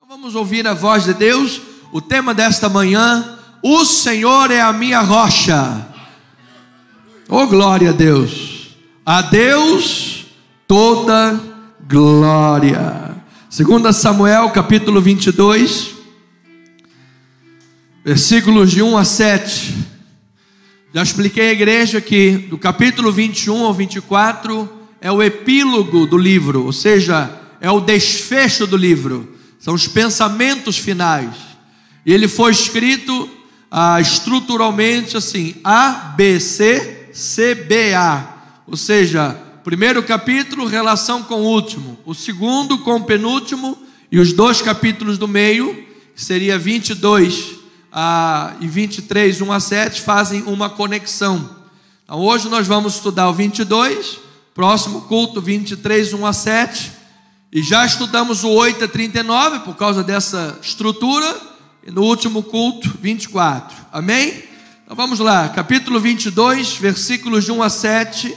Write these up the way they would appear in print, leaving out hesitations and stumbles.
Vamos ouvir a voz de Deus. O tema desta manhã: o Senhor é a minha rocha. Oh, glória a Deus. A Deus toda glória. 2 Samuel capítulo 22, versículos de 1 a 7. Já expliquei à igreja que do capítulo 21 ao 24 é o epílogo do livro, ou seja, é o desfecho do livro, são os pensamentos finais. E ele foi escrito estruturalmente assim: A, B, C, C, B, A. Ou seja, primeiro capítulo, relação com o último, o segundo com o penúltimo, e os dois capítulos do meio, que seria 22 e 23, 1 a 7, fazem uma conexão. Então hoje nós vamos estudar o 22, próximo culto 23, 1 a 7, e já estudamos o 8 a 39 por causa dessa estrutura, e no último culto 24, amém? Então vamos lá, capítulo 22, versículos de 1 a 7,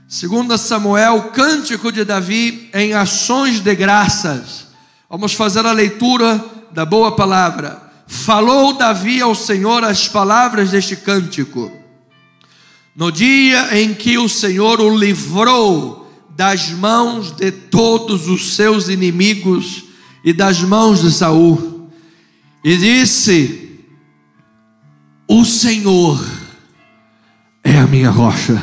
2 Samuel, cântico de Davi em ações de graças. Vamos fazer a leitura da boa palavra. Falou Davi ao Senhor as palavras deste cântico: no dia em que o Senhor o livrou das mãos de todos os seus inimigos e das mãos de Saul, e disse: o Senhor é a minha rocha.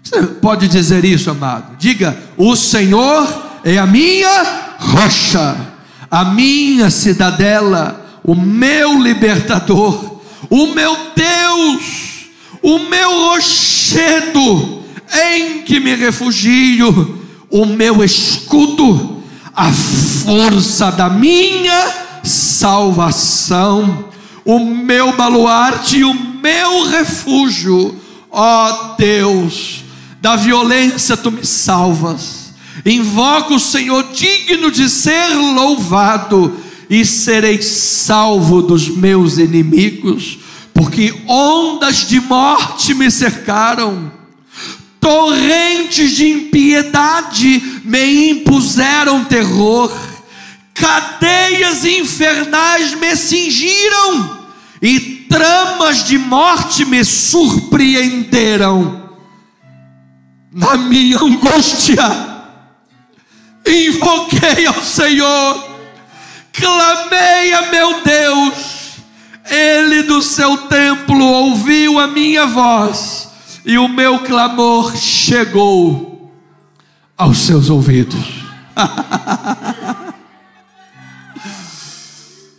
Você pode dizer isso, amado? Diga: o Senhor é a minha rocha, a minha cidadela, o meu libertador, o meu Deus, o meu rochedo em que me refugio, o meu escudo, a força da minha salvação, o meu baluarte e o meu refúgio. Ó Deus, da violência tu me salvas. Invoco o Senhor digno de ser louvado, e serei salvo dos meus inimigos, porque ondas de morte me cercaram, torrentes de impiedade me impuseram terror, cadeias infernais me cingiram, e tramas de morte me surpreenderam. Na minha angústia invoquei ao Senhor, clamei a meu Deus. Ele do seu templo ouviu a minha voz, e o meu clamor chegou aos seus ouvidos.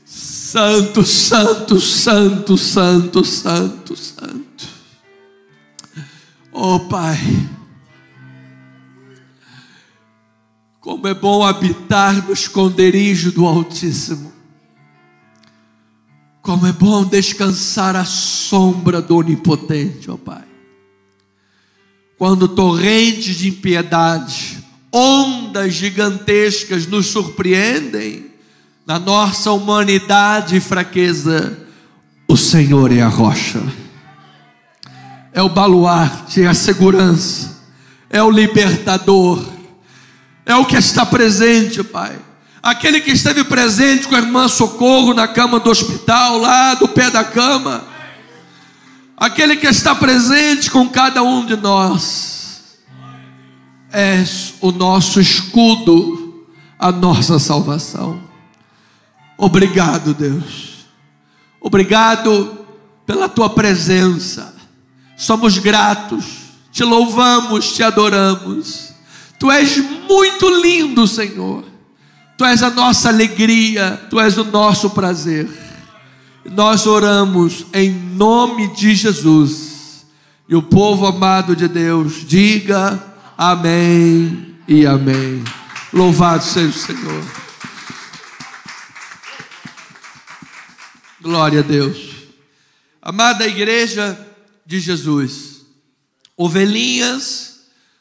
Santo, santo, santo, santo, santo, santo. Oh Pai, como é bom habitar no esconderijo do Altíssimo. Como é bom descansar à sombra do Onipotente, ó Pai. Quando torrentes de impiedade, ondas gigantescas nos surpreendem, na nossa humanidade e fraqueza, o Senhor é a rocha, é o baluarte, é a segurança, é o libertador, é o que está presente, Pai. Aquele que esteve presente com a irmã Socorro na cama do hospital, lá do pé da cama. Aquele que está presente com cada um de nós. És o nosso escudo, a nossa salvação. Obrigado, Deus. Obrigado pela tua presença. Somos gratos, te louvamos, te adoramos. Tu és muito lindo, Senhor. Tu és a nossa alegria, Tu és o nosso prazer. Nós oramos em nome de Jesus. E o povo amado de Deus diga amém e amém. Louvado seja o Senhor. Glória a Deus. Amada igreja de Jesus, ovelhinhas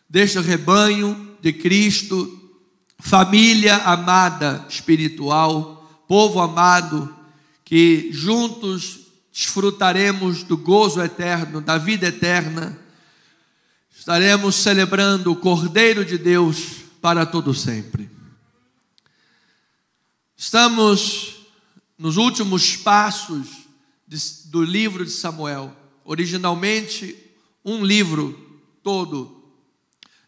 deste rebanho de Cristo, família amada espiritual, povo amado, que juntos desfrutaremos do gozo eterno, da vida eterna. Estaremos celebrando o Cordeiro de Deus para todo sempre. Estamos nos últimos passos do livro de Samuel. Originalmente, um livro todo,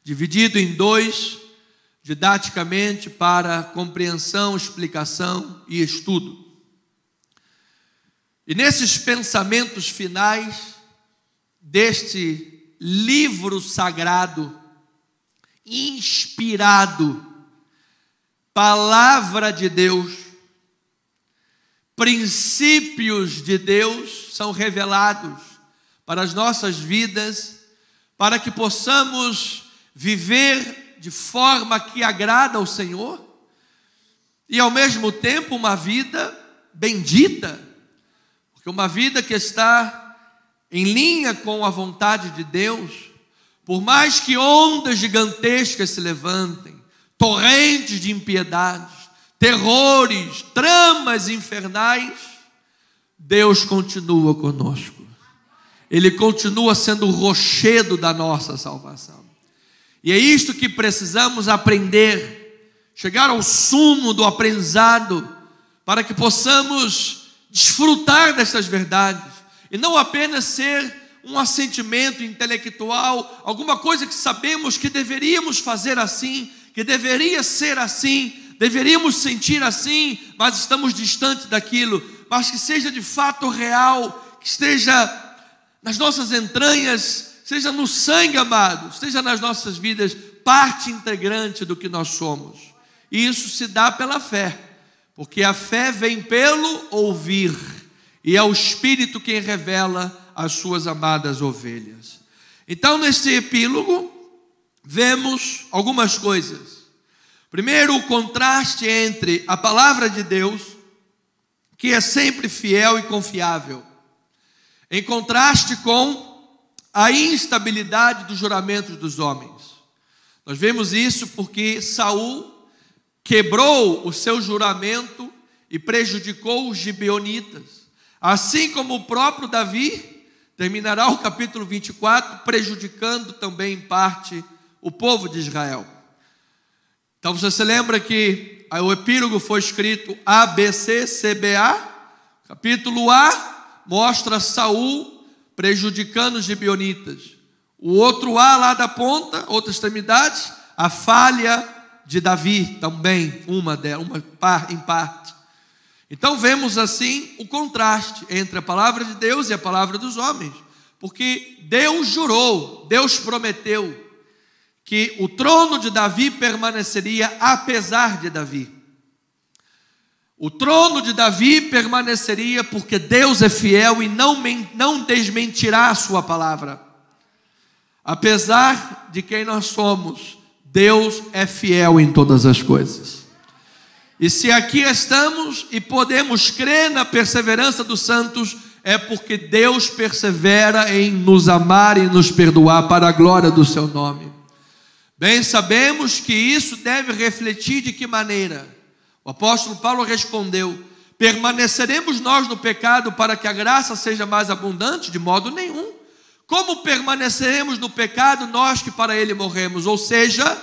dividido em dois, didaticamente, para compreensão, explicação e estudo. E nesses pensamentos finais deste livro sagrado, inspirado, palavra de Deus, princípios de Deus são revelados para as nossas vidas, para que possamos viver de forma que agrada ao Senhor e ao mesmo tempo uma vida bendita, porque uma vida que está em linha com a vontade de Deus, por mais que ondas gigantescas se levantem, torrentes de impiedades, terrores, tramas infernais, Deus continua conosco. Ele continua sendo o rochedo da nossa salvação. E é isto que precisamos aprender, chegar ao sumo do aprendizado, para que possamos desfrutar dessas verdades, e não apenas ser um assentimento intelectual, alguma coisa que sabemos que deveríamos fazer assim, que deveria ser assim, deveríamos sentir assim, mas estamos distantes daquilo, mas que seja de fato real, que esteja nas nossas entranhas, seja no sangue amado, esteja nas nossas vidas, parte integrante do que nós somos. E isso se dá pela fé, porque a fé vem pelo ouvir, e é o Espírito quem revela as suas amadas ovelhas. Então, neste epílogo, vemos algumas coisas. Primeiro, o contraste entre a palavra de Deus, que é sempre fiel e confiável, em contraste com a instabilidade dos juramentos dos homens. Nós vemos isso porque Saul quebrou o seu juramento e prejudicou os gibeonitas, assim como o próprio Davi terminará o capítulo 24 prejudicando também em parte o povo de Israel. Então você se lembra que o epílogo foi escrito A, B, C, C, B, A. Capítulo A mostra Saul prejudicando os gibeonitas. O outro A lá da ponta, outra extremidade, a falha de Davi também, em parte. Então vemos assim o contraste entre a palavra de Deus e a palavra dos homens, porque Deus jurou, Deus prometeu que o trono de Davi permaneceria apesar de Davi. O trono de Davi permaneceria porque Deus é fiel e não desmentirá a sua palavra. Apesar de quem nós somos, Deus é fiel em todas as coisas. E se aqui estamos e podemos crer na perseverança dos santos, é porque Deus persevera em nos amar e nos perdoar para a glória do seu nome. Bem sabemos que isso deve refletir de que maneira? O apóstolo Paulo respondeu: permaneceremos nós no pecado para que a graça seja mais abundante? De modo nenhum. Como permaneceremos no pecado nós que para ele morremos? Ou seja,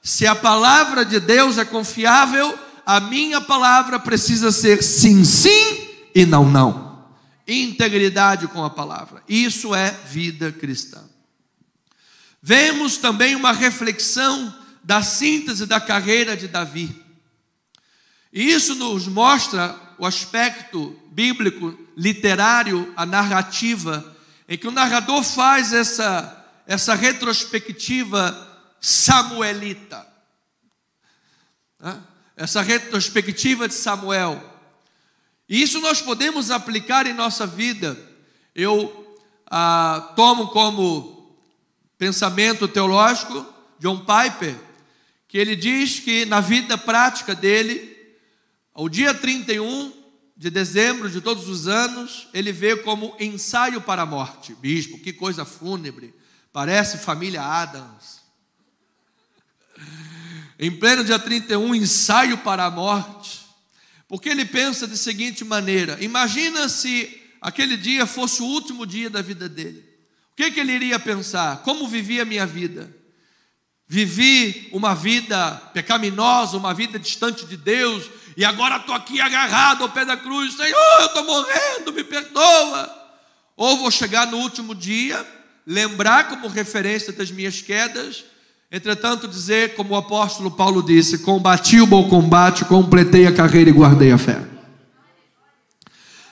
se a palavra de Deus é confiável, a minha palavra precisa ser sim, sim e não, não. Integridade com a palavra. Isso é vida cristã. Vemos também uma reflexão da síntese da carreira de Davi. E isso nos mostra o aspecto bíblico, literário, a narrativa, em que o narrador faz essa retrospectiva samuelita. Essa retrospectiva de Samuel. E isso nós podemos aplicar em nossa vida. Eu tomo como pensamento teológico John Piper, que ele diz que na vida prática dele, ao dia 31 de dezembro de todos os anos, ele vê como ensaio para a morte. Bispo, que coisa fúnebre, parece família Adams. Em pleno dia 31, ensaio para a morte, porque ele pensa da seguinte maneira: imagina se aquele dia fosse o último dia da vida dele. O que ele iria pensar? Como vivia a minha vida? vivi uma vida pecaminosa, uma vida distante de Deus, e agora estou aqui agarrado ao pé da cruz, Senhor, eu estou morrendo, me perdoa. Ou vou chegar no último dia, lembrar como referência das minhas quedas, entretanto dizer, como o apóstolo Paulo disse: combati o bom combate, completei a carreira e guardei a fé.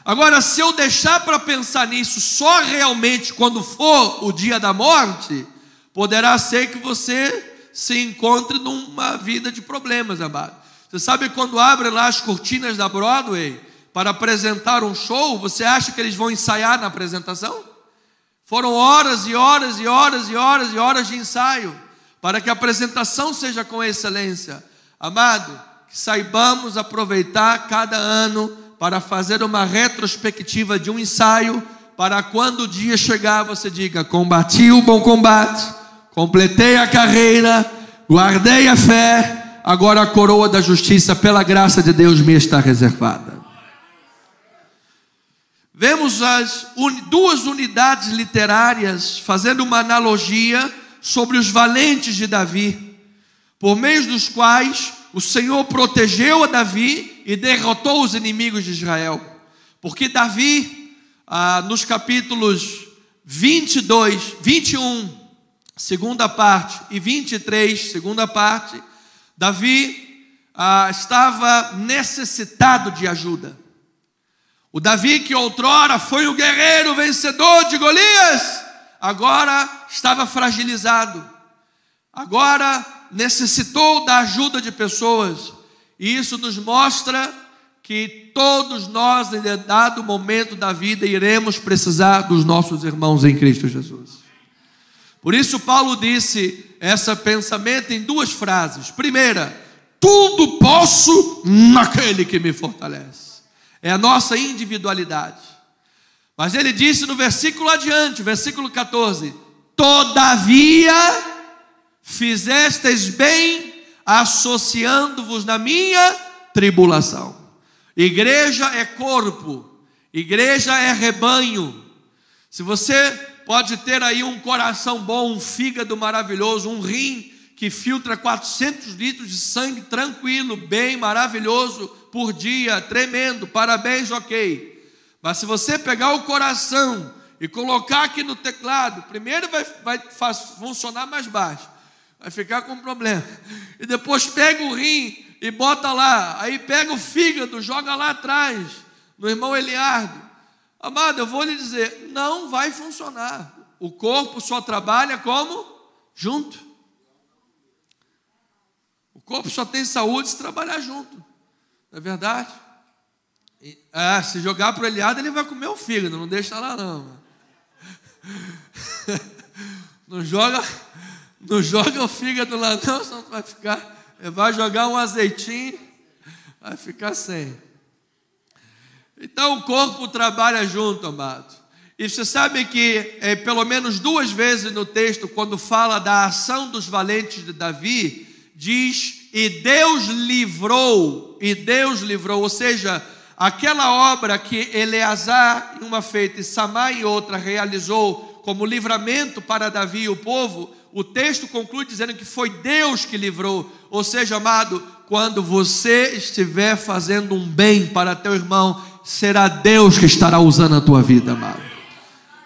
Agora, se eu deixar para pensar nisso só realmente quando for o dia da morte, poderá ser que você se encontre numa vida de problemas, amado. Você sabe, quando abre lá as cortinas da Broadway para apresentar um show, você acha que eles vão ensaiar na apresentação? Foram horas e horas e horas e horas e horas de ensaio para que a apresentação seja com excelência. Amado, que saibamos aproveitar cada ano para fazer uma retrospectiva de um ensaio, para quando o dia chegar você diga: combati o bom combate, completei a carreira, guardei a fé, agora a coroa da justiça pela graça de Deus me está reservada. Vemos as duas unidades literárias fazendo uma analogia sobre os valentes de Davi, por meio dos quais o Senhor protegeu a Davi e derrotou os inimigos de Israel. Porque Davi, nos capítulos 22, 21, segunda parte, e 23, segunda parte, Davi estava necessitado de ajuda. O Davi que outrora foi o guerreiro vencedor de Golias, agora estava fragilizado, agora necessitou da ajuda de pessoas. E isso nos mostra que todos nós, em dado momento da vida, iremos precisar dos nossos irmãos em Cristo Jesus. Por isso Paulo disse esse pensamento em duas frases. Primeira: tudo posso naquele que me fortalece. É a nossa individualidade. Mas ele disse no versículo adiante, versículo 14: todavia fizestes bem associando-vos na minha tribulação. Igreja é corpo, igreja é rebanho. Se você pode ter aí um coração bom, um fígado maravilhoso, um rim que filtra 400 litros de sangue tranquilo, bem, maravilhoso, por dia, tremendo, parabéns, ok. Mas se você pegar o coração e colocar aqui no teclado, primeiro vai funcionar mais baixo, vai ficar com problema, e depois pega o rim e bota lá, aí pega o fígado, joga lá atrás, no irmão Eliardo. Amado, eu vou lhe dizer, não vai funcionar. O corpo só trabalha como? Junto. O corpo só tem saúde se trabalhar junto. Não é verdade? Se jogar para o Eliardo, ele vai comer o fígado, não deixa lá não. Não joga o fígado lá não, senão vai ficar. Vai jogar um azeitinho, vai ficar sem. Então o corpo trabalha junto, amado. E você sabe que pelo menos duas vezes no texto, quando fala da ação dos valentes de Davi, diz: e Deus livrou, ou seja, aquela obra que Eleazar em uma feita e Samá em outra realizou como livramento para Davi e o povo, o texto conclui dizendo que foi Deus que livrou. Ou seja, amado, quando você estiver fazendo um bem para teu irmão, será Deus que estará usando a tua vida, amado.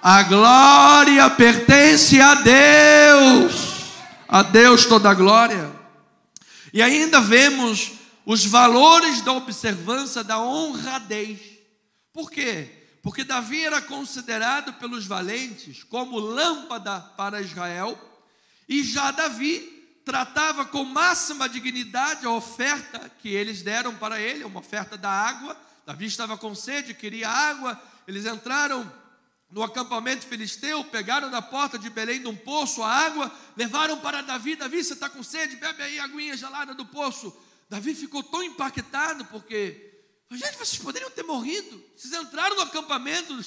A glória pertence a Deus toda a glória. E ainda vemos os valores da observância da honradez. Por quê? Porque Davi era considerado pelos valentes como lâmpada para Israel, e já Davi tratava com máxima dignidade a oferta que eles deram para ele, uma oferta da água. Davi estava com sede, queria água. Eles entraram no acampamento filisteu, pegaram na porta de Belém de um poço a água, levaram para Davi. Davi, você está com sede? Bebe aí a aguinha gelada do poço. Davi ficou tão impactado, porque, gente, vocês poderiam ter morrido. Vocês entraram no acampamento,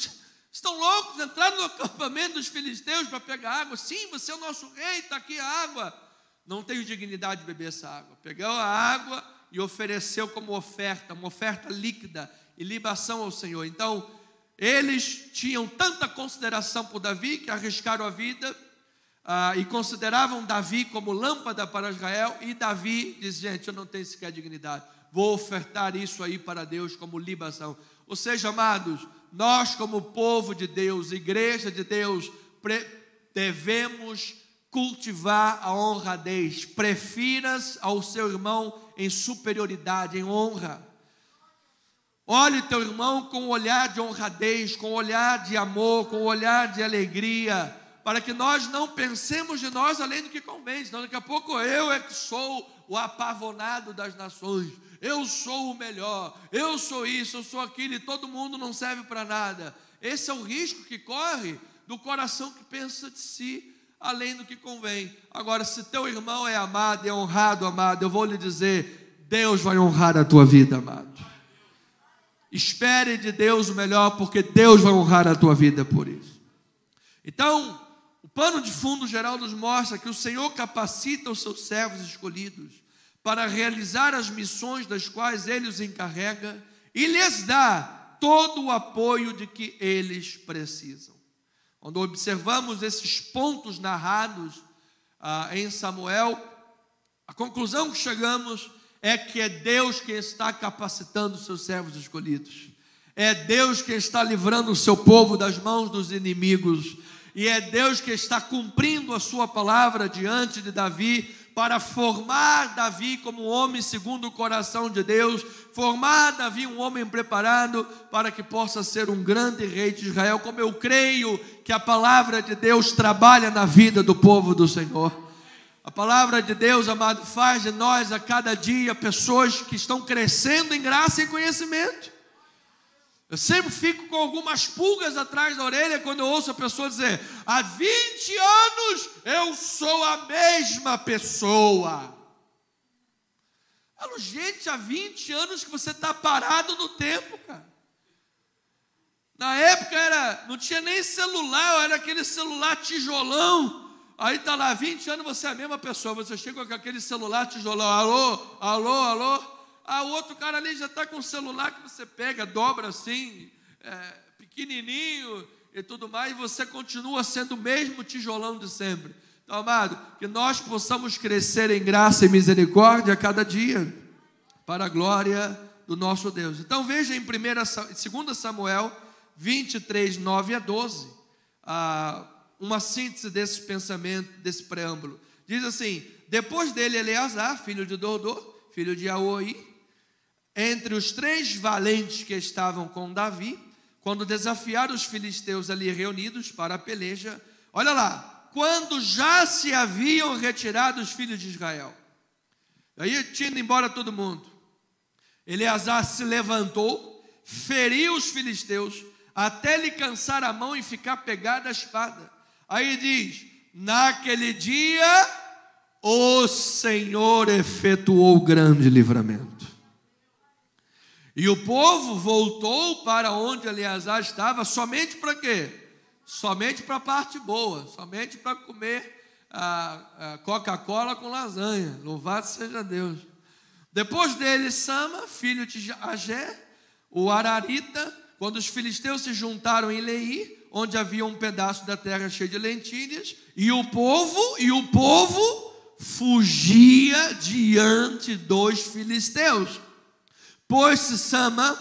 estão loucos, entraram no acampamento dos filisteus para pegar água. Sim, você é o nosso rei, está aqui a água. Não tenho dignidade de beber essa água. Pegou a água e ofereceu como oferta, uma oferta líquida e libação ao Senhor. Então, eles tinham tanta consideração por Davi que arriscaram a vida e consideravam Davi como lâmpada para Israel, e Davi diz, gente, eu não tenho sequer dignidade, vou ofertar isso aí para Deus como libação. Ou seja, amados, nós como povo de Deus, igreja de Deus, devemos cultivar a honradez. Prefiras ao seu irmão em superioridade, em honra. Olhe teu irmão com um olhar de honradez, com um olhar de amor, com um olhar de alegria, para que nós não pensemos de nós além do que convém. Senão daqui a pouco eu é que sou o apavonado das nações, eu sou o melhor, eu sou isso, eu sou aquilo, e todo mundo não serve para nada. Esse é o risco que corre do coração que pensa de si além do que convém. Agora, se teu irmão é amado e é honrado, amado, eu vou lhe dizer, Deus vai honrar a tua vida, amado. Espere de Deus o melhor, porque Deus vai honrar a tua vida por isso. Então, o pano de fundo geral nos mostra que o Senhor capacita os seus servos escolhidos para realizar as missões das quais Ele os encarrega e lhes dá todo o apoio de que eles precisam. Quando observamos esses pontos narrados em Samuel, a conclusão que chegamos é que é Deus quem está capacitando os seus servos escolhidos. É Deus quem está livrando o seu povo das mãos dos inimigos. E é Deus que está cumprindo a sua palavra diante de Davi, para formar Davi como um homem segundo o coração de Deus, formar Davi um homem preparado para que possa ser um grande rei de Israel, como eu creio que a palavra de Deus trabalha na vida do povo do Senhor. A palavra de Deus, amado, faz de nós a cada dia pessoas que estão crescendo em graça e conhecimento. Eu sempre fico com algumas pulgas atrás da orelha quando eu ouço a pessoa dizer, há 20 anos eu sou a mesma pessoa. Falo, gente, há 20 anos que você está parado no tempo, cara. Na época não tinha nem celular, era aquele celular tijolão. Aí está lá, 20 anos você é a mesma pessoa, você chega com aquele celular tijolão, alô, alô, alô. O outro cara ali já está com um celular que você pega, dobra assim, pequenininho e tudo mais, e você continua sendo o mesmo tijolão de sempre. Então, amado, que nós possamos crescer em graça e misericórdia a cada dia, para a glória do nosso Deus. Então, veja em 2 Samuel 23, 9 a 12, uma síntese desse pensamento, desse preâmbulo. Diz assim, depois dele Eleazar, filho de Dodô, filho de Aoi, entre os 3 valentes que estavam com Davi, quando desafiaram os filisteus ali reunidos para a peleja, olha lá, quando já se haviam retirado os filhos de Israel, aí tinha ido embora todo mundo, Eleazar se levantou, feriu os filisteus, até lhe cansar a mão e ficar pegada a espada. Aí diz, naquele dia, o Senhor efetuou grande livramento. E o povo voltou para onde Eleazar estava, somente para quê? Somente para a parte boa, somente para comer Coca-Cola com lasanha. Louvado seja Deus. Depois dele, Sama, filho de Agé, o Ararita, quando os filisteus se juntaram em Leí, onde havia um pedaço da terra cheio de lentilhas, e o povo fugia diante dos filisteus. Pôs-se Sama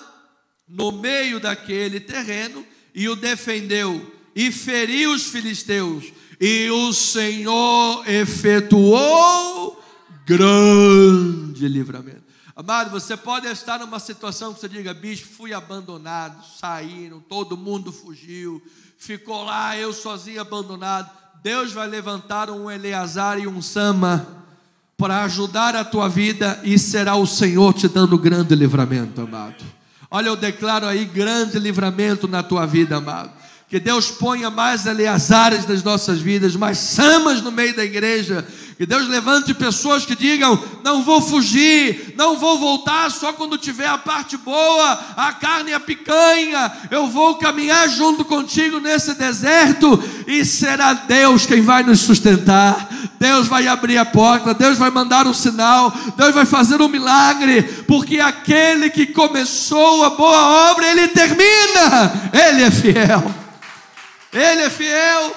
no meio daquele terreno e o defendeu e feriu os filisteus, e o Senhor efetuou grande livramento. Amado, você pode estar numa situação que você diga, bicho, fui abandonado, saíram, todo mundo fugiu, ficou lá, eu sozinho abandonado. Deus vai levantar um Eleazar e um Sama para ajudar a tua vida, e será o Senhor te dando grande livramento, amado. Olha, eu declaro aí grande livramento na tua vida, amado. Que Deus ponha mais Eleazares nas nossas vidas, mais Samas no meio da igreja. Que Deus levante pessoas que digam, não vou fugir, não vou voltar só quando tiver a parte boa, a carne e a picanha. Eu vou caminhar junto contigo nesse deserto, e será Deus quem vai nos sustentar. Deus vai abrir a porta, Deus vai mandar um sinal, Deus vai fazer um milagre, porque aquele que começou a boa obra, Ele termina. Ele é fiel. Ele é fiel.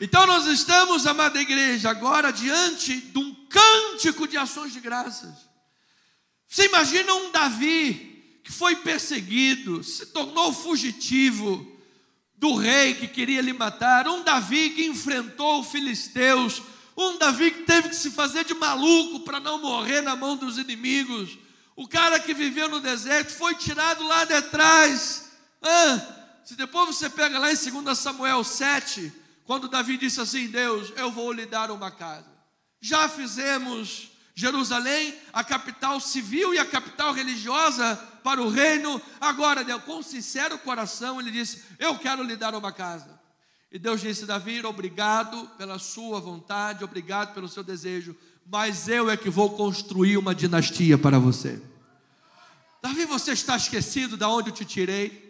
Então nós estamos, amada igreja, agora diante de um cântico de ações de graças. Você imagina um Davi que foi perseguido, se tornou fugitivo do rei que queria lhe matar, um Davi que enfrentou os filisteus, um Davi que teve que se fazer de maluco para não morrer na mão dos inimigos, o cara que viveu no deserto foi tirado lá de trás. Se depois você pega lá em 2 Samuel 7, quando Davi disse assim: Deus, eu vou lhe dar uma casa. Já fizemos Jerusalém a capital civil e a capital religiosa para o reino. Agora, Deus, com sincero coração, ele disse: eu quero lhe dar uma casa. E Deus disse: Davi, obrigado pela sua vontade, obrigado pelo seu desejo, mas eu é que vou construir uma dinastia para você. Davi, você está esquecido de onde eu te tirei?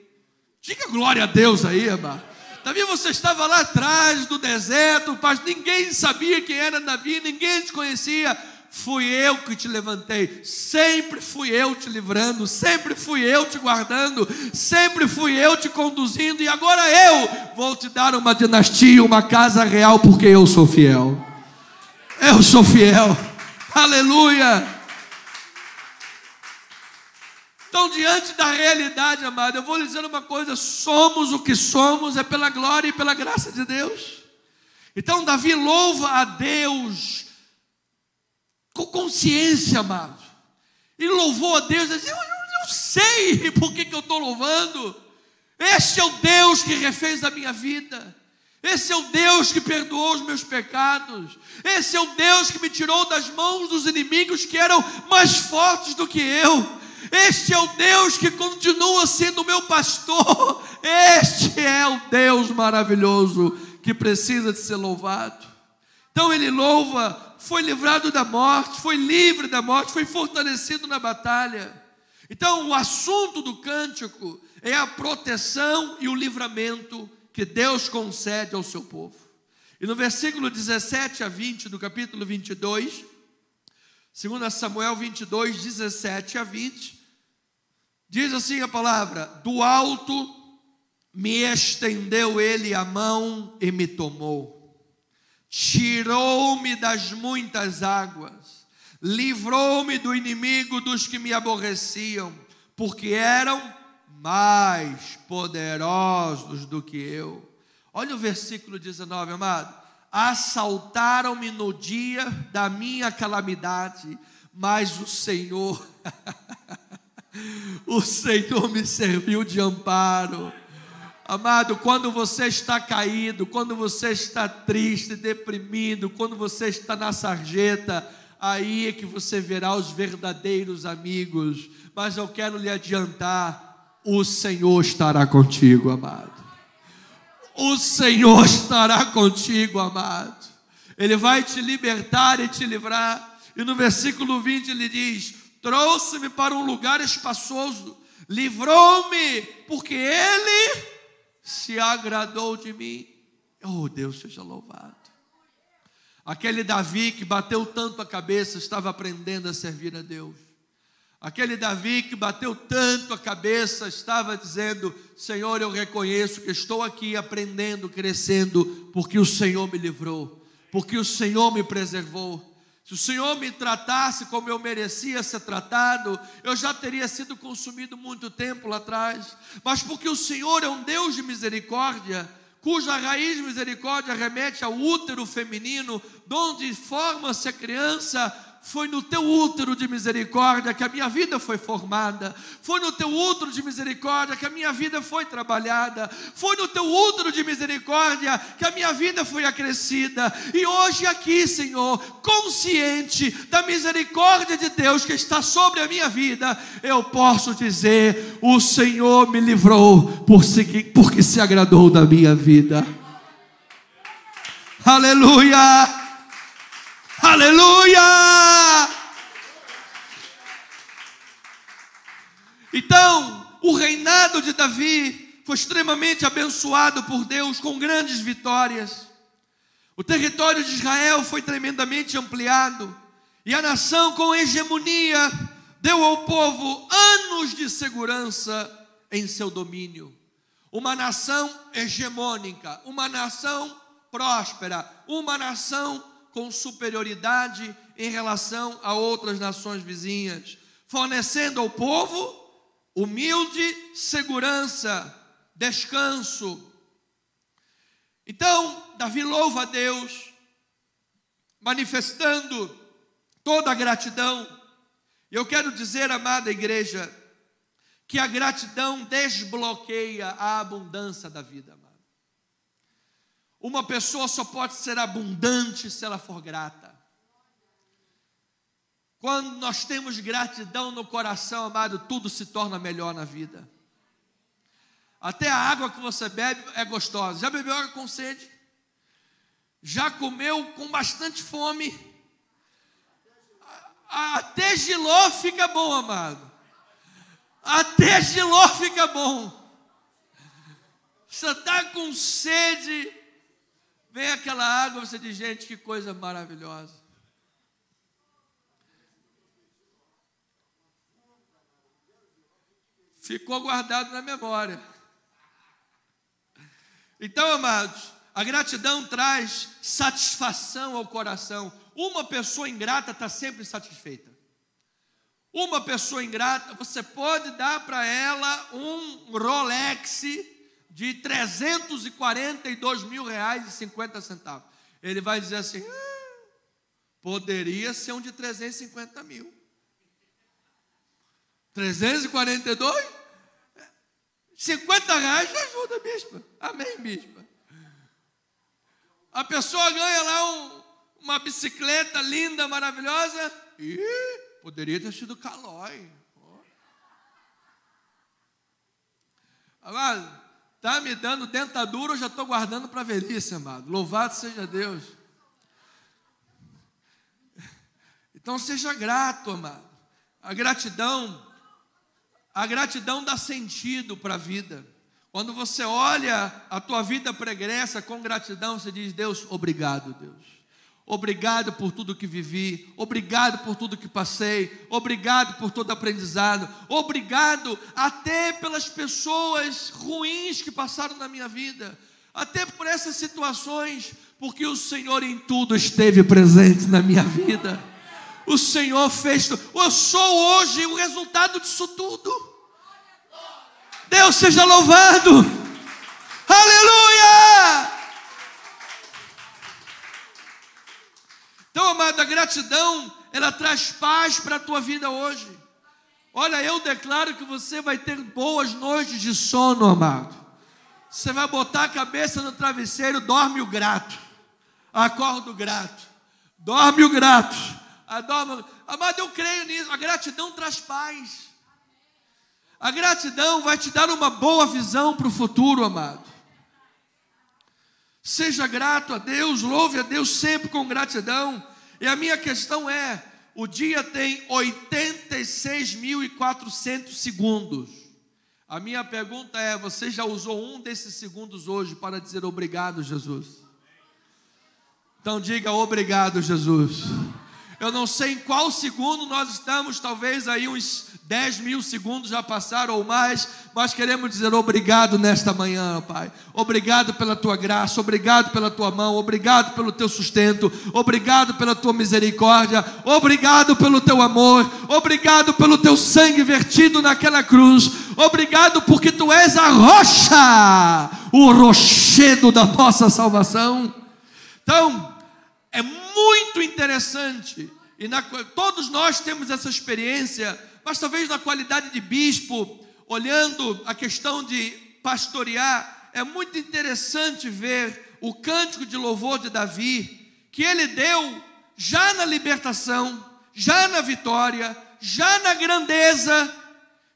Diga glória a Deus aí, amado. Davi, você estava lá atrás do deserto, mas ninguém sabia quem era Davi, ninguém te conhecia. Fui eu que te levantei, sempre fui eu te livrando, sempre fui eu te guardando, sempre fui eu te conduzindo, e agora eu vou te dar uma dinastia, uma casa real, porque eu sou fiel. Eu sou fiel. Aleluia. Então, diante da realidade, amado, eu vou lhe dizer uma coisa: somos o que somos, é pela glória e pela graça de Deus. Então, Davi louva a Deus com consciência, amado. Ele louvou a Deus, ele disse: eu sei por que eu estou louvando. Este é o Deus que refez a minha vida. Esse é o Deus que perdoou os meus pecados. Esse é o Deus que me tirou das mãos dos inimigos que eram mais fortes do que eu. Este é o Deus que continua sendo meu pastor. Este é o Deus maravilhoso que precisa de ser louvado. Então ele louva, foi livrado da morte, foi livre da morte, foi fortalecido na batalha. Então o assunto do cântico é a proteção e o livramento que Deus concede ao seu povo. E no versículo 17 a 20 do capítulo 22, 2 Samuel 22, 17 a 20, diz assim a palavra: do alto me estendeu ele a mão e me tomou, tirou-me das muitas águas, livrou-me do inimigo dos que me aborreciam, porque eram mais poderosos do que eu. Olha o versículo 19, amado: assaltaram-me no dia da minha calamidade, mas o Senhor o Senhor me serviu de amparo. Amado, quando você está caído, quando você está triste, deprimido, quando você está na sarjeta, aí é que você verá os verdadeiros amigos. Mas eu quero lhe adiantar: o Senhor estará contigo, amado. O Senhor estará contigo, amado. Ele vai te libertar e te livrar. E no versículo 20 ele diz: trouxe-me para um lugar espaçoso, livrou-me, porque Ele se agradou de mim. Oh, Deus seja louvado. Aquele Davi que bateu tanto a cabeça estava aprendendo a servir a Deus. Aquele Davi que bateu tanto a cabeça estava dizendo: Senhor, eu reconheço que estou aqui aprendendo, crescendo, porque o Senhor me livrou, porque o Senhor me preservou. Se o Senhor me tratasse como eu merecia ser tratado, eu já teria sido consumido muito tempo lá atrás. Mas porque o Senhor é um Deus de misericórdia, cuja raiz de misericórdia remete ao útero feminino, de onde forma-se a criança, foi no teu útero de misericórdia que a minha vida foi formada. Foi no teu útero de misericórdia que a minha vida foi trabalhada. Foi no teu útero de misericórdia que a minha vida foi acrescida. E hoje aqui, Senhor, consciente da misericórdia de Deus que está sobre a minha vida, eu posso dizer: o Senhor me livrou porque se agradou da minha vida. Aleluia! Aleluia! Então, o reinado de Davi foi extremamente abençoado por Deus, com grandes vitórias. O território de Israel foi tremendamente ampliado, e a nação com hegemonia deu ao povo anos de segurança em seu domínio. Uma nação hegemônica, uma nação próspera, uma nação com superioridade em relação a outras nações vizinhas, fornecendo ao povo humilde segurança, descanso. Então, Davi louva a Deus, manifestando toda a gratidão. E eu quero dizer, amada igreja, que a gratidão desbloqueia a abundância da vida, amado. Uma pessoa só pode ser abundante se ela for grata. Quando nós temos gratidão no coração, amado, tudo se torna melhor na vida. Até a água que você bebe é gostosa. Já bebeu água com sede? Já comeu com bastante fome? Até Giló fica bom, amado. Até Giló fica bom. Você está com sede, vem aquela água, você diz, gente, que coisa maravilhosa. Ficou guardado na memória. Então, amados, a gratidão traz satisfação ao coração. Uma pessoa ingrata está sempre satisfeita. Uma pessoa ingrata, você pode dar para ela um Rolex de R$342.050. Ele vai dizer assim, poderia ser um de 350 mil. 342? R$50 já ajuda, bispa. Amém, bispa. A pessoa ganha lá uma bicicleta linda, maravilhosa. Poderia ter sido Calói. Agora, está me dando dentadura, eu já estou guardando para a velhice, amado. Louvado seja Deus. Então seja grato, amado. A gratidão dá sentido para a vida. Quando você olha a tua vida pregressa com gratidão, você diz, Deus, obrigado, Deus. Obrigado por tudo que vivi, obrigado por tudo que passei, obrigado por todo aprendizado, obrigado até pelas pessoas ruins que passaram na minha vida, até por essas situações, porque o Senhor em tudo esteve presente na minha vida. O Senhor fez tudo. Eu sou hoje o resultado disso tudo. Deus seja louvado. Aleluia! Então, amada, a gratidão, ela traz paz para a tua vida hoje. Olha, eu declaro que você vai ter boas noites de sono, amado. Você vai botar a cabeça no travesseiro, dorme o grato. Acorda o grato. Dorme o grato. Amado, eu creio nisso. A gratidão traz paz. A gratidão vai te dar uma boa visão para o futuro, amado. Seja grato a Deus, louve a Deus sempre com gratidão. E a minha questão é, o dia tem 86.400 segundos. A minha pergunta é, você já usou um desses segundos hoje para dizer obrigado, Jesus? Então diga obrigado, Jesus. Eu não sei em qual segundo nós estamos, talvez aí uns 10.000 segundos já passaram ou mais, mas queremos dizer obrigado nesta manhã, Pai. Obrigado pela Tua graça, obrigado pela Tua mão, obrigado pelo Teu sustento, obrigado pela Tua misericórdia, obrigado pelo Teu amor, obrigado pelo Teu sangue vertido naquela cruz, obrigado porque Tu és a rocha, o rochedo da nossa salvação. Então, é muito interessante, e todos nós temos essa experiência, mas talvez na qualidade de bispo, olhando a questão de pastorear, é muito interessante ver o cântico de louvor de Davi, que ele deu já na libertação, já na vitória, já na grandeza,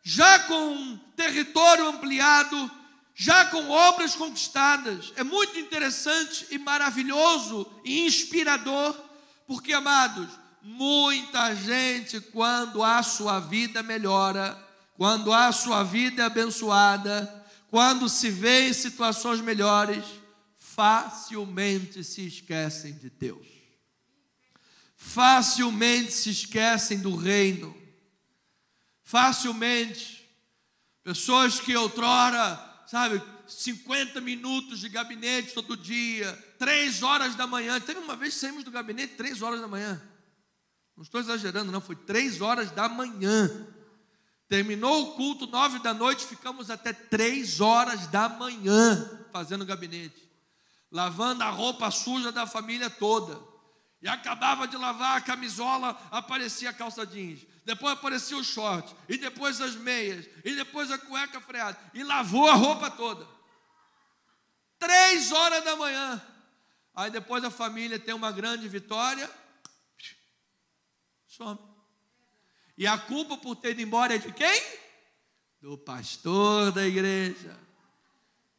já com território ampliado, já com obras conquistadas. É muito interessante e maravilhoso e inspirador, porque, amados, muita gente, quando a sua vida melhora, quando a sua vida é abençoada, quando se vê em situações melhores, facilmente se esquecem de Deus, facilmente se esquecem do reino, facilmente, pessoas que outrora, 50 minutos de gabinete todo dia, 3 horas da manhã. Teve uma vez que saímos do gabinete 3 horas da manhã. Não estou exagerando, não, foi 3 horas da manhã. Terminou o culto 9 da noite, ficamos até 3 horas da manhã fazendo gabinete, lavando a roupa suja da família toda. E acabava de lavar a camisola, aparecia a calça jeans, depois aparecia o short, e depois as meias, e depois a cueca freada, e lavou a roupa toda. 3 horas da manhã. Aí depois a família tem uma grande vitória, some. E a culpa por ter ido embora é de quem? Do pastor da igreja.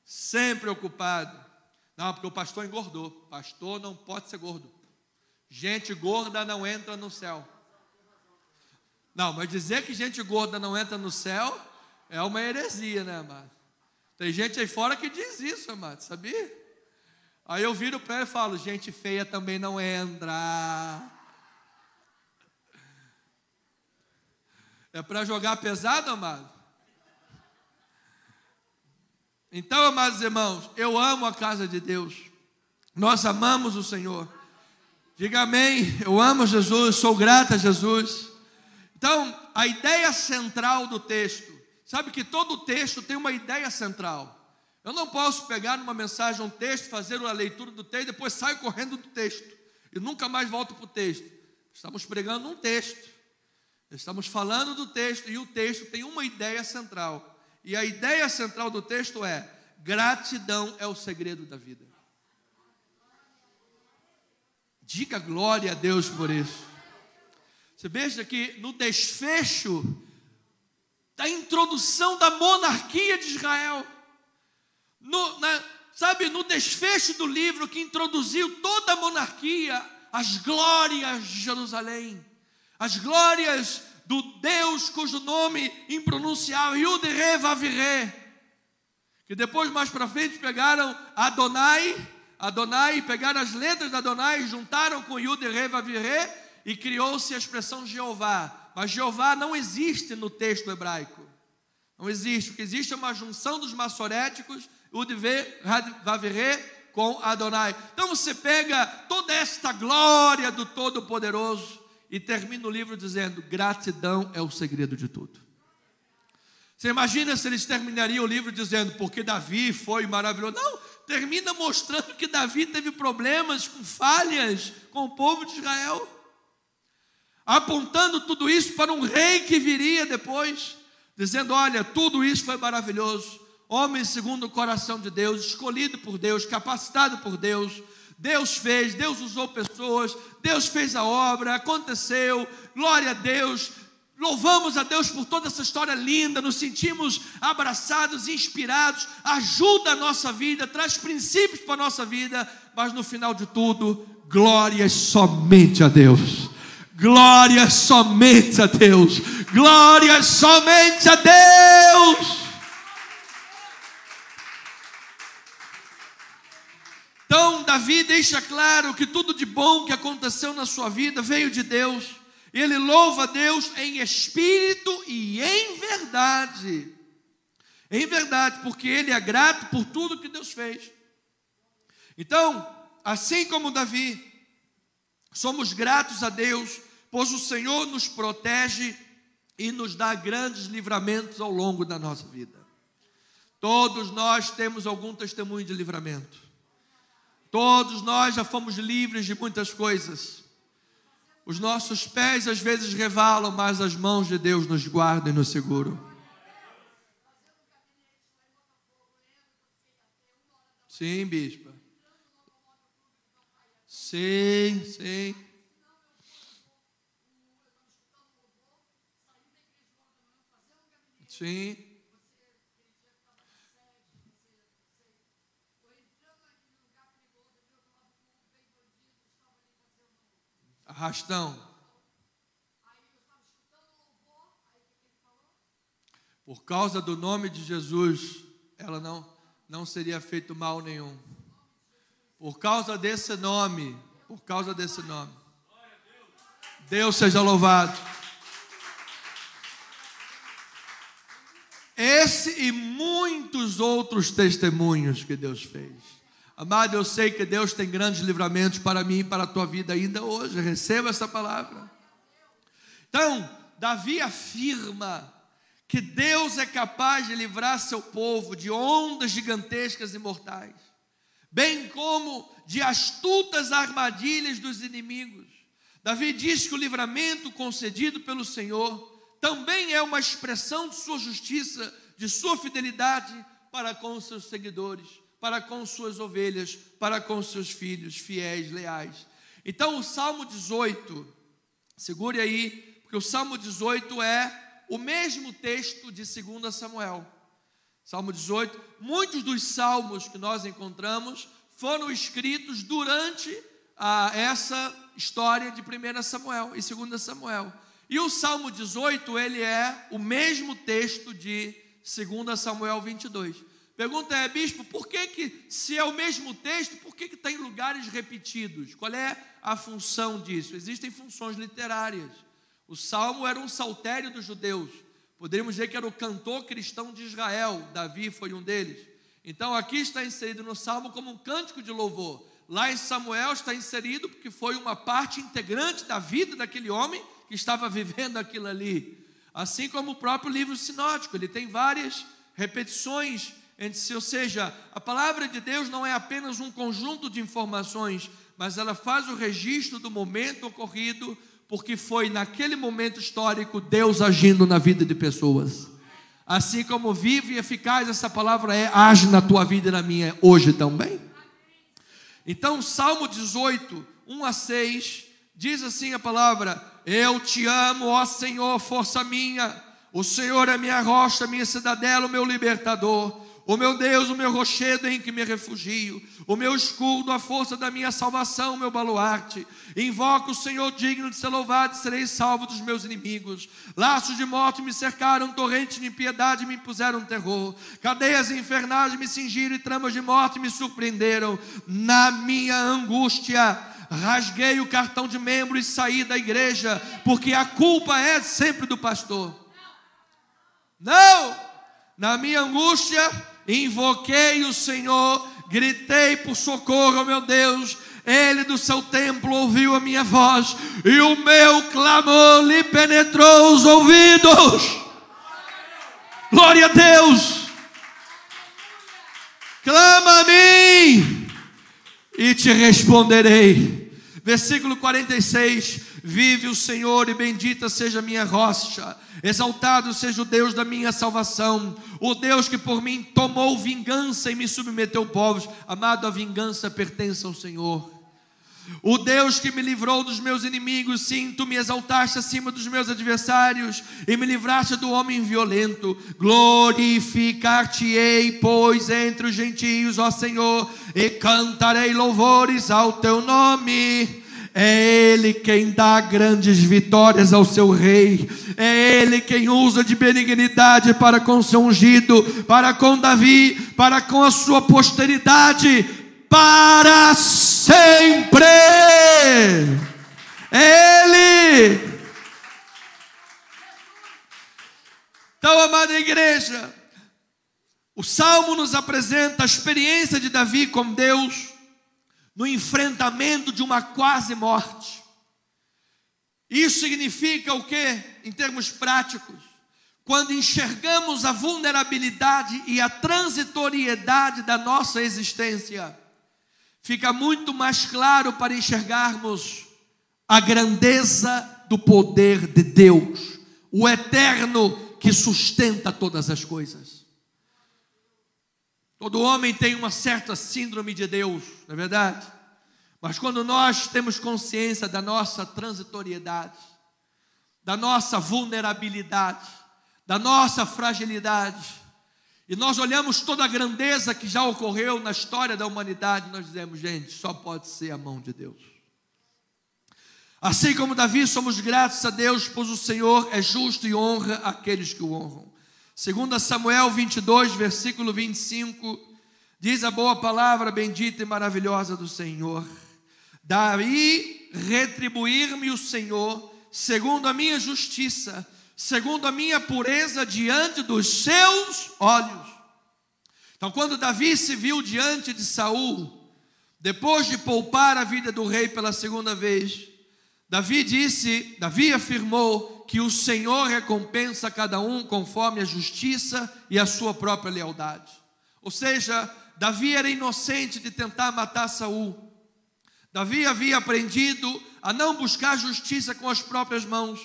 Sempre ocupado. Não, porque o pastor engordou. Pastor não pode ser gordo. Gente gorda não entra no céu. Não, mas dizer que gente gorda não entra no céu é uma heresia, né, amado? Tem gente aí fora que diz isso, amado, sabia? Aí eu viro para ele e falo, gente feia também não entra. É para jogar pesado, amado? Então, amados irmãos, eu amo a casa de Deus. Nós amamos o Senhor. Diga amém. Eu amo Jesus, sou grato a Jesus. Então, a ideia central do texto, sabe que todo texto tem uma ideia central. Eu não posso pegar numa mensagem um texto, fazer uma leitura do texto, depois saio correndo do texto e nunca mais volto para o texto. Estamos pregando um texto, estamos falando do texto e o texto tem uma ideia central. E a ideia central do texto é: gratidão é o segredo da vida. Diga glória a Deus por isso. Você veja que no desfecho da introdução da monarquia de Israel, no desfecho do livro que introduziu toda a monarquia, as glórias de Jerusalém, as glórias do Deus cujo nome impronunciável, Yud-Re-Vav-Re, que depois mais para frente pegaram Adonai, pegaram as letras de Adonai, juntaram com Yud-Re-Vav-Re e criou-se a expressão Jeová. Mas Jeová não existe no texto hebraico. Não existe. O que existe é uma junção dos massoréticos, Yud-Re-Vav-Re com Adonai. Então você pega toda esta glória do Todo-Poderoso e termina o livro dizendo: gratidão é o segredo de tudo. Você imagina se eles terminariam o livro dizendo: porque Davi foi maravilhoso. Não, termina mostrando que Davi teve problemas com falhas com o povo de Israel, apontando tudo isso para um rei que viria depois, dizendo: olha, tudo isso foi maravilhoso, homem segundo o coração de Deus, escolhido por Deus, capacitado por Deus, Deus fez, Deus usou pessoas, Deus fez a obra, aconteceu, glória a Deus, louvamos a Deus por toda essa história linda, nos sentimos abraçados, inspirados, ajuda a nossa vida, traz princípios para a nossa vida, mas no final de tudo, glórias somente a Deus. Glória somente a Deus. Glória somente a Deus. Então Davi deixa claro que tudo de bom que aconteceu na sua vida veio de Deus. Ele louva a Deus em espírito e em verdade. Em verdade, porque ele é grato por tudo que Deus fez. Então, assim como Davi, somos gratos a Deus, pois o Senhor nos protege e nos dá grandes livramentos ao longo da nossa vida. Todos nós temos algum testemunho de livramento. Todos nós já fomos livres de muitas coisas. Os nossos pés às vezes revalam, mas as mãos de Deus nos guardam e nos seguram. Sim, bispa. Sim, sim. Sim. Arrastão. Por causa do nome de Jesus, ela não seria feito mal nenhum. Por causa desse nome, Deus seja louvado. Esse e muitos outros testemunhos que Deus fez. Amado, eu sei que Deus tem grandes livramentos para mim e para a tua vida ainda hoje. Receba essa palavra. Então, Davi afirma que Deus é capaz de livrar seu povo de ondas gigantescas e mortais, bem como de astutas armadilhas dos inimigos. Davi diz que o livramento concedido pelo Senhor também é uma expressão de sua justiça, de sua fidelidade para com os seus seguidores, para com suas ovelhas, para com seus filhos fiéis, leais. Então o Salmo 18, segure aí, porque o Salmo 18 é o mesmo texto de 2 Samuel. Salmo 18, muitos dos salmos que nós encontramos foram escritos durante essa história de 1 Samuel e 2 Samuel. E o Salmo 18, ele é o mesmo texto de 2 Samuel 22. Pergunta é, bispo, por que se é o mesmo texto, por que está em lugares repetidos? Qual é a função disso? Existem funções literárias. O Salmo era um saltério dos judeus. Poderíamos dizer que era o cantor cristão de Israel. Davi foi um deles. Então aqui está inserido no Salmo como um cântico de louvor. Lá em Samuel está inserido porque foi uma parte integrante da vida daquele homem que estava vivendo aquilo ali. Assim como o próprio livro sinótico, ele tem várias repetições entre si, ou seja, a palavra de Deus não é apenas um conjunto de informações, mas ela faz o registro do momento ocorrido, porque foi naquele momento histórico Deus agindo na vida de pessoas. Assim como vive e eficaz essa palavra age na tua vida e na minha hoje também. Então, Salmo 18, 1 a 6, diz assim a palavra: eu te amo, ó Senhor, força minha, o Senhor é minha rocha, minha cidadela, o meu libertador, o meu Deus, o meu rochedo em que me refugio, o meu escudo, a força da minha salvação, o meu baluarte. Invoco o Senhor digno de ser louvado, e serei salvo dos meus inimigos. Laços de morte me cercaram, torrentes de impiedade me impuseram terror. Cadeias infernais me cingiram e tramas de morte me surpreenderam. Na minha angústia rasguei o cartão de membro e saí da igreja, porque a culpa é sempre do pastor. Não! Na minha angústia invoquei o Senhor, gritei por socorro ao meu Deus. Ele do seu templo ouviu a minha voz, e o meu clamor lhe penetrou os ouvidos. Glória a Deus. Clama a mim e te responderei. Versículo 46, vive o Senhor e bendita seja a minha rocha, exaltado seja o Deus da minha salvação, o Deus que por mim tomou vingança e me submeteu povos. Amado, a vingança pertence ao Senhor. O Deus que me livrou dos meus inimigos, sim, tu me exaltaste acima dos meus adversários e me livraste do homem violento. Glorificar-te-ei, pois, entre os gentios, ó Senhor, e cantarei louvores ao teu nome. É Ele quem dá grandes vitórias ao seu rei. É Ele quem usa de benignidade para com o seu ungido, para com Davi, para com a sua posteridade, para sempre. Ele. Então, amada igreja, o Salmo nos apresenta a experiência de Davi com Deus no enfrentamento de uma quase morte. Isso significa o quê? Em termos práticos, quando enxergamos a vulnerabilidade e a transitoriedade da nossa existência, fica muito mais claro para enxergarmos a grandeza do poder de Deus, o eterno que sustenta todas as coisas. Todo homem tem uma certa síndrome de Deus, não é verdade? Mas quando nós temos consciência da nossa transitoriedade, da nossa vulnerabilidade, da nossa fragilidade, e nós olhamos toda a grandeza que já ocorreu na história da humanidade, nós dizemos, gente, só pode ser a mão de Deus. Assim como Davi, somos gratos a Deus, pois o Senhor é justo e honra aqueles que o honram. 2 Samuel 22, versículo 25, diz a boa palavra bendita e maravilhosa do Senhor: daí retribuir-me o Senhor, segundo a minha justiça, segundo a minha pureza diante dos seus olhos. Então, quando Davi se viu diante de Saul, depois de poupar a vida do rei pela segunda vez, Davi afirmou que o Senhor recompensa cada um conforme a justiça e a sua própria lealdade. Ou seja, Davi era inocente de tentar matar Saul. Davi havia aprendido a não buscar justiça com as próprias mãos.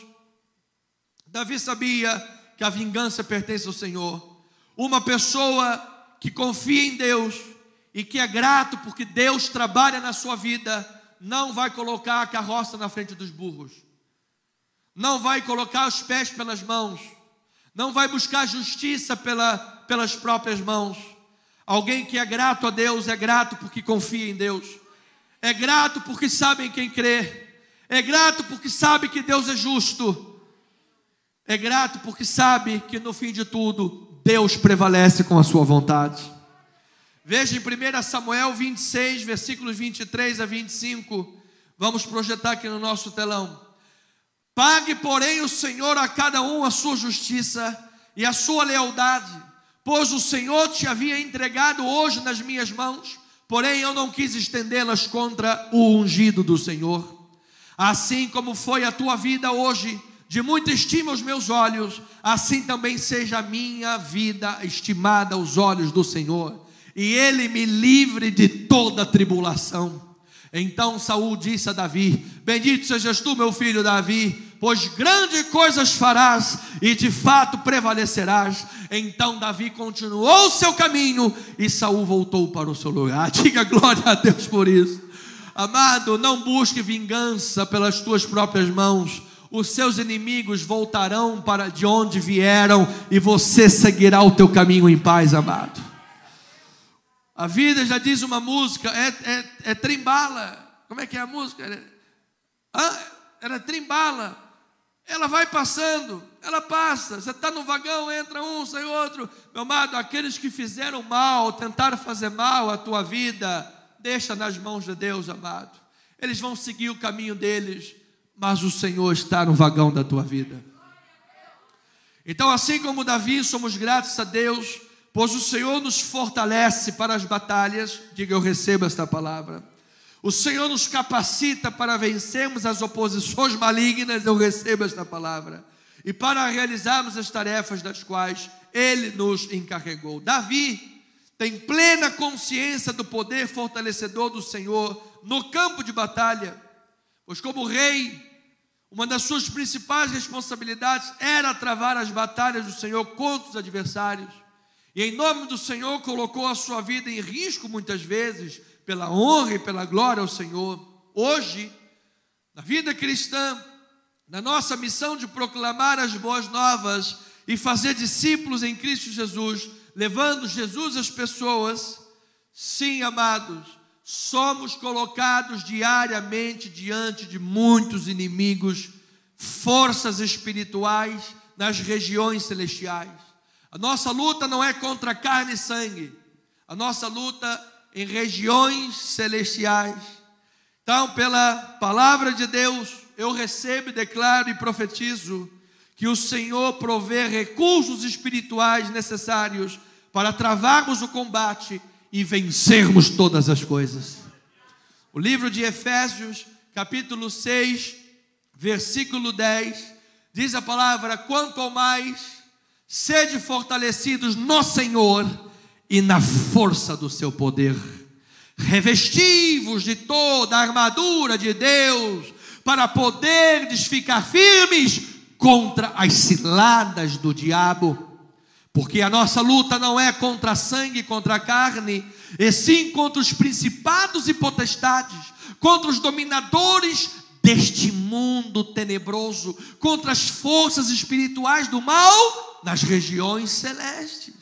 Davi sabia que a vingança pertence ao Senhor. Uma pessoa que confia em Deus e que é grato porque Deus trabalha na sua vida, não vai colocar a carroça na frente dos burros, não vai colocar os pés pelas mãos, não vai buscar justiça pelas próprias mãos. Alguém que é grato a Deus é grato porque confia em Deus, é grato porque sabe em quem crê, é grato porque sabe que Deus é justo, é grato porque sabe que no fim de tudo Deus prevalece com a sua vontade. Veja em 1 Samuel 26, versículos 23 a 25. Vamos projetar aqui no nosso telão. Pague, porém, o Senhor a cada um a sua justiça e a sua lealdade, pois o Senhor te havia entregado hoje nas minhas mãos, porém eu não quis estendê-las contra o ungido do Senhor. Assim como foi a tua vida hoje, de muita estima aos meus olhos, assim também seja a minha vida estimada aos olhos do Senhor, e Ele me livre de toda tribulação. Então Saul disse a Davi: bendito sejas tu, meu filho Davi, pois grandes coisas farás, e de fato prevalecerás. Então Davi continuou o seu caminho, e Saul voltou para o seu lugar. Diga glória a Deus por isso. Amado, não busque vingança pelas tuas próprias mãos. Os seus inimigos voltarão para de onde vieram, e você seguirá o teu caminho em paz, amado. A vida, já diz uma música, é trem-bala. Como é que é a música? Era trem-bala. Ela vai passando, ela passa. Você está no vagão, entra um, sai outro. Meu amado, aqueles que fizeram mal, tentaram fazer mal à tua vida, deixa nas mãos de Deus, amado. Eles vão seguir o caminho deles, mas o Senhor está no vagão da tua vida. Então, assim como Davi, somos gratos a Deus, pois o Senhor nos fortalece para as batalhas. Diga, eu recebo esta palavra. O Senhor nos capacita para vencermos as oposições malignas. Eu recebo esta palavra. E para realizarmos as tarefas das quais Ele nos encarregou. Davi tem plena consciência do poder fortalecedor do Senhor no campo de batalha, pois como rei, uma das suas principais responsabilidades era travar as batalhas do Senhor contra os adversários. E em nome do Senhor colocou a sua vida em risco muitas vezes, pela honra e pela glória ao Senhor. Hoje, na vida cristã, na nossa missão de proclamar as boas novas e fazer discípulos em Cristo Jesus, levando Jesus às pessoas, sim, amados, somos colocados diariamente diante de muitos inimigos, forças espirituais nas regiões celestiais. A nossa luta não é contra carne e sangue, a nossa luta em regiões celestiais. Então, pela palavra de Deus, eu recebo, declaro e profetizo que o Senhor provê recursos espirituais necessários para travarmos o combate e vencermos todas as coisas. O livro de Efésios, capítulo 6, versículo 10, diz a palavra: quanto ao mais, sede fortalecidos no Senhor e na força do seu poder. Revesti-vos de toda a armadura de Deus, para poderdes ficar firmes contra as ciladas do diabo. Porque a nossa luta não é contra sangue e contra carne, e sim contra os principados e potestades, contra os dominadores deste mundo tenebroso, contra as forças espirituais do mal nas regiões celestes.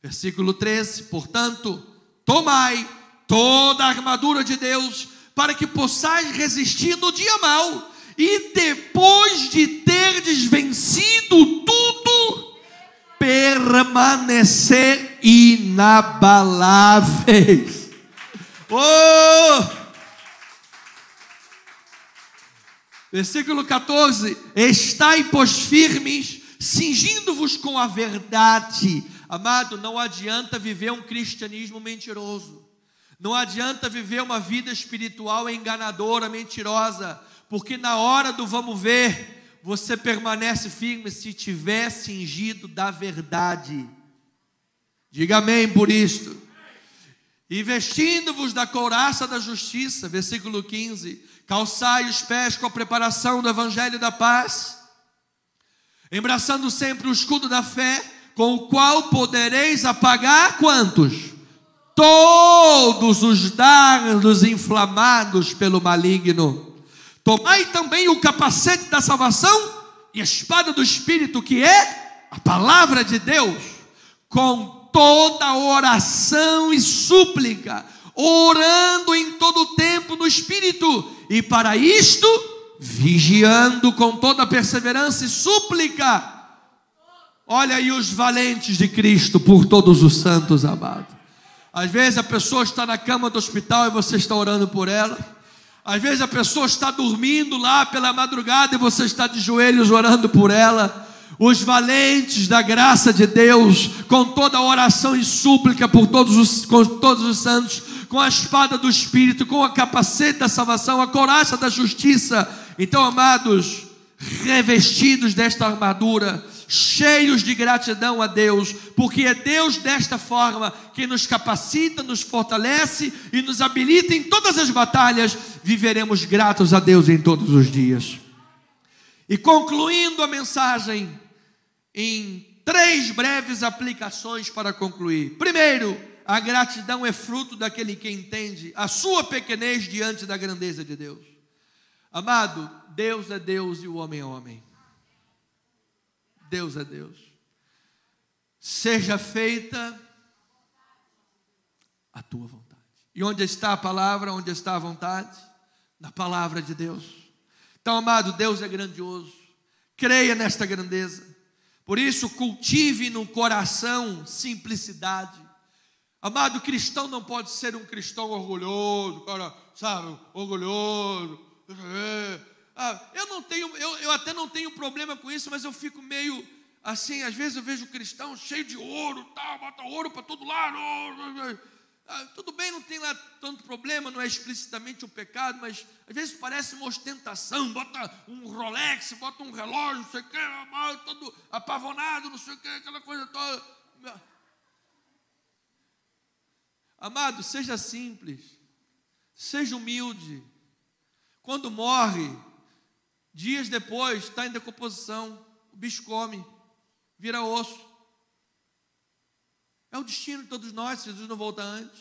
Versículo 13: portanto, tomai toda a armadura de Deus, para que possais resistir no dia mau, e depois de terdes vencido tudo, permanecer inabaláveis. Versículo 14: estai, pois, firmes, cingindo-vos com a verdade. Amado, não adianta viver um cristianismo mentiroso. Não adianta viver uma vida espiritual enganadora, mentirosa, porque na hora do vamos ver, você permanece firme se tiver cingido da verdade. Diga amém por isto. E vestindo-vos da couraça da justiça, versículo 15, calçai os pés com a preparação do evangelho da paz, embraçando sempre o escudo da fé, com o qual podereis apagar quantos? Todos os dardos inflamados pelo maligno. Tomai também o capacete da salvação e a espada do Espírito, que é a palavra de Deus, com toda oração e súplica, orando em todo o tempo no Espírito, e para isto, vigiando com toda perseverança e súplica. Olha aí os valentes de Cristo por todos os santos, amado. Às vezes a pessoa está na cama do hospital e você está orando por ela. Às vezes a pessoa está dormindo lá pela madrugada e você está de joelhos orando por ela. Os valentes da graça de Deus, com toda a oração e súplica por todos os santos, com a espada do Espírito, com a capacete da salvação, a couraça da justiça. Então, amados, revestidos desta armadura, cheios de gratidão a Deus, porque é Deus desta forma que nos capacita, nos fortalece e nos habilita em todas as batalhas. Viveremos gratos a Deus em todos os dias. E concluindo a mensagem, em 3 breves aplicações para concluir. Primeiro, a gratidão é fruto daquele que entende a sua pequenez diante da grandeza de Deus. Amado, Deus é Deus e o homem é homem. Deus é Deus. Seja feita a tua vontade. E onde está a palavra, onde está a vontade? Na palavra de Deus. Então, amado, Deus é grandioso. Creia nesta grandeza. Por isso, cultive no coração simplicidade. Amado, cristão não pode ser um cristão orgulhoso, cara, sabe, orgulhoso. Eu até não tenho problema com isso, mas eu fico meio assim, às vezes eu vejo cristão cheio de ouro, tal, bota ouro para todo lado. Tudo bem, não tem lá tanto problema, não é explicitamente um pecado, mas às vezes parece uma ostentação, bota um Rolex, bota um relógio, não sei o que, todo apavonado, não sei o que, aquela coisa toda. Amado, seja simples, seja humilde. Quando morre, dias depois, está em decomposição, o bicho come, vira osso. É o destino de todos nós, se Jesus não volta antes.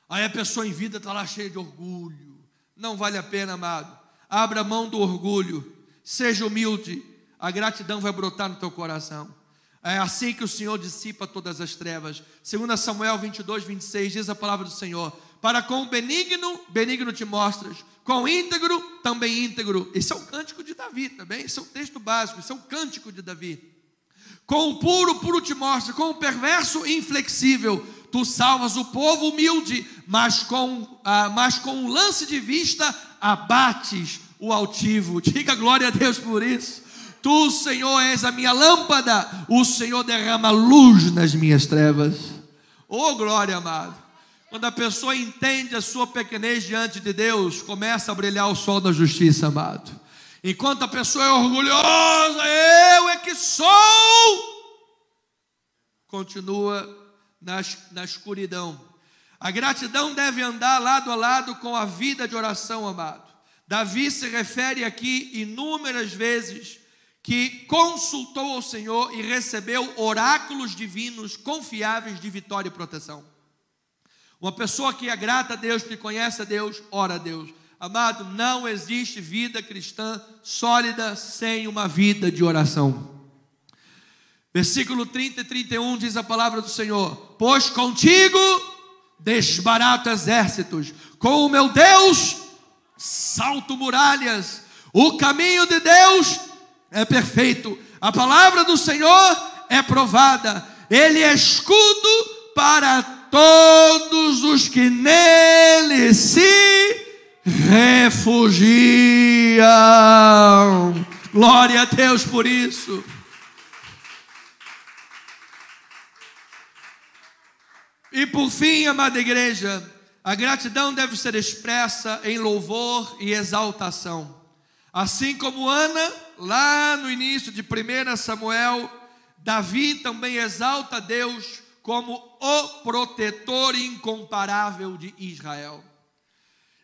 Aí a pessoa em vida está lá cheia de orgulho. Não vale a pena, amado. Abra mão do orgulho. Seja humilde. A gratidão vai brotar no teu coração. É assim que o Senhor dissipa todas as trevas. 2 Samuel 22, 26, diz a palavra do Senhor: para com o benigno, benigno te mostras. Com o íntegro, também íntegro. Esse é o cântico de Davi também. Esse é o texto básico. Esse é o cântico de Davi. Com o puro, puro te mostra. Com o perverso, inflexível. Tu salvas o povo humilde, mas com um lance de vista abates o altivo. Diga glória a Deus por isso. Tu, Senhor, és a minha lâmpada. O Senhor derrama luz nas minhas trevas. Oh, glória, amado. Quando a pessoa entende a sua pequenez diante de Deus, começa a brilhar o sol da justiça, amado. Enquanto a pessoa é orgulhosa, eu é que sou, continua na escuridão. A gratidão deve andar lado a lado com a vida de oração, amado. Davi se refere aqui inúmeras vezes que consultou ao Senhor e recebeu oráculos divinos confiáveis de vitória e proteção. Uma pessoa que é grata a Deus, que conhece a Deus, ora a Deus. Amado, não existe vida cristã sólida sem uma vida de oração. Versículo 30 e 31 diz a palavra do Senhor: pois contigo desbarato exércitos, com o meu Deus salto muralhas. O caminho de Deus é perfeito, a palavra do Senhor é provada. Ele é escudo para todos os que nele se refugiam. Glória a Deus por isso. E por fim, amada igreja, a gratidão deve ser expressa em louvor e exaltação. Assim como Ana, lá no início de 1 Samuel, Davi também exalta a Deus como o protetor incomparável de Israel.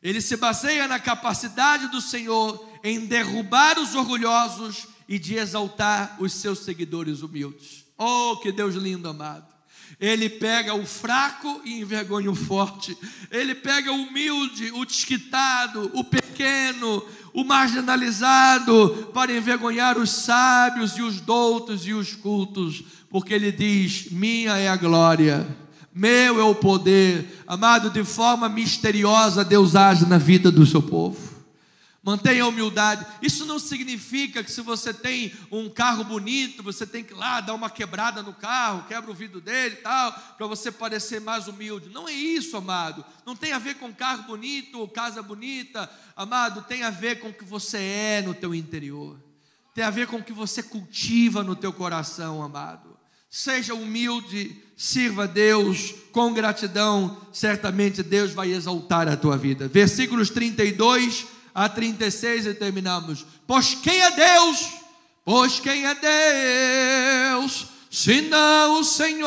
Ele se baseia na capacidade do Senhor em derrubar os orgulhosos e de exaltar os seus seguidores humildes. Oh, que Deus lindo, amado. Ele pega o fraco e envergonha o forte. Ele pega o humilde, o desquitado, o pequeno, o marginalizado, para envergonhar os sábios e os doutos e os cultos. Porque ele diz: minha é a glória, meu é o poder. Amado, de forma misteriosa Deus age na vida do seu povo. Mantenha a humildade. Isso não significa que se você tem um carro bonito, você tem que ir lá dar uma quebrada no carro, quebra o vidro dele e tal, para você parecer mais humilde. Não é isso, amado. Não tem a ver com carro bonito ou casa bonita, amado. Tem a ver com o que você é no teu interior. Tem a ver com o que você cultiva no teu coração, amado. Seja humilde, sirva a Deus com gratidão. Certamente Deus vai exaltar a tua vida. Versículos 32 a 36 e terminamos. Pois quem é Deus? Pois quem é Deus, senão o Senhor?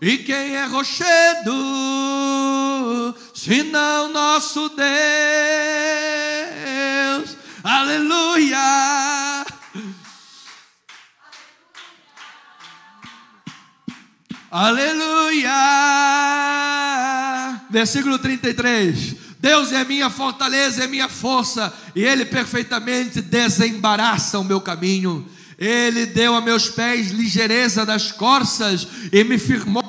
E quem é rochedo, senão nosso Deus? Aleluia! Aleluia! Versículo 33. Deus é a minha fortaleza, é a minha força, e Ele perfeitamente desembaraça o meu caminho. Ele deu a meus pés ligeireza das corças e me firmou.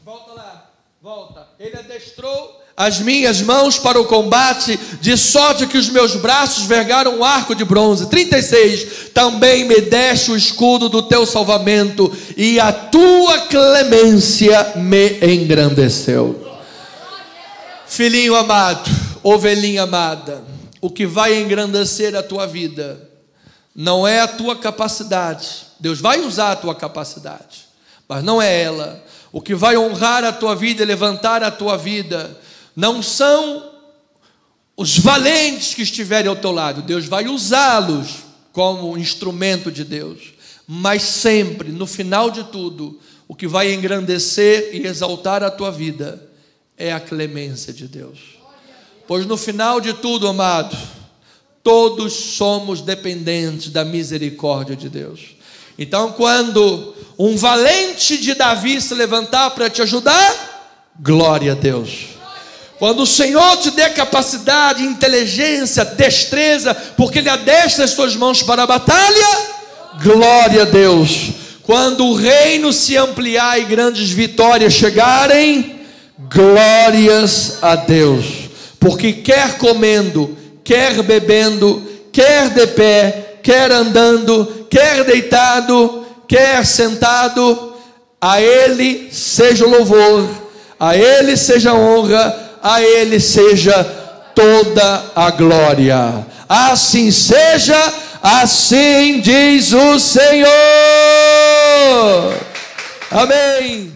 Volta lá, volta. Ele adestrou as minhas mãos para o combate, de sorte que os meus braços vergaram um arco de bronze. 36. Também me deste o escudo do teu salvamento, e a tua clemência me engrandeceu. Filhinho amado, ovelhinha amada, o que vai engrandecer a tua vida não é a tua capacidade. Deus vai usar a tua capacidade, mas não é ela. O que vai honrar a tua vida e levantar a tua vida não são os valentes que estiverem ao teu lado. Deus vai usá-los como instrumento de Deus, mas sempre, no final de tudo, o que vai engrandecer e exaltar a tua vida é a clemência de Deus. Pois no final de tudo, amado, todos somos dependentes da misericórdia de Deus. Então, quando um valente de Davi se levantar para te ajudar, glória a Deus. Quando o Senhor te der capacidade, inteligência, destreza, porque Ele adestra as tuas mãos para a batalha, glória a Deus. Quando o reino se ampliar e grandes vitórias chegarem, glórias a Deus. Porque quer comendo, quer bebendo, quer de pé, quer andando, quer deitado, quer sentado, a Ele seja o louvor, a Ele seja a honra, a Ele seja toda a glória. Assim seja, assim diz o Senhor. Amém.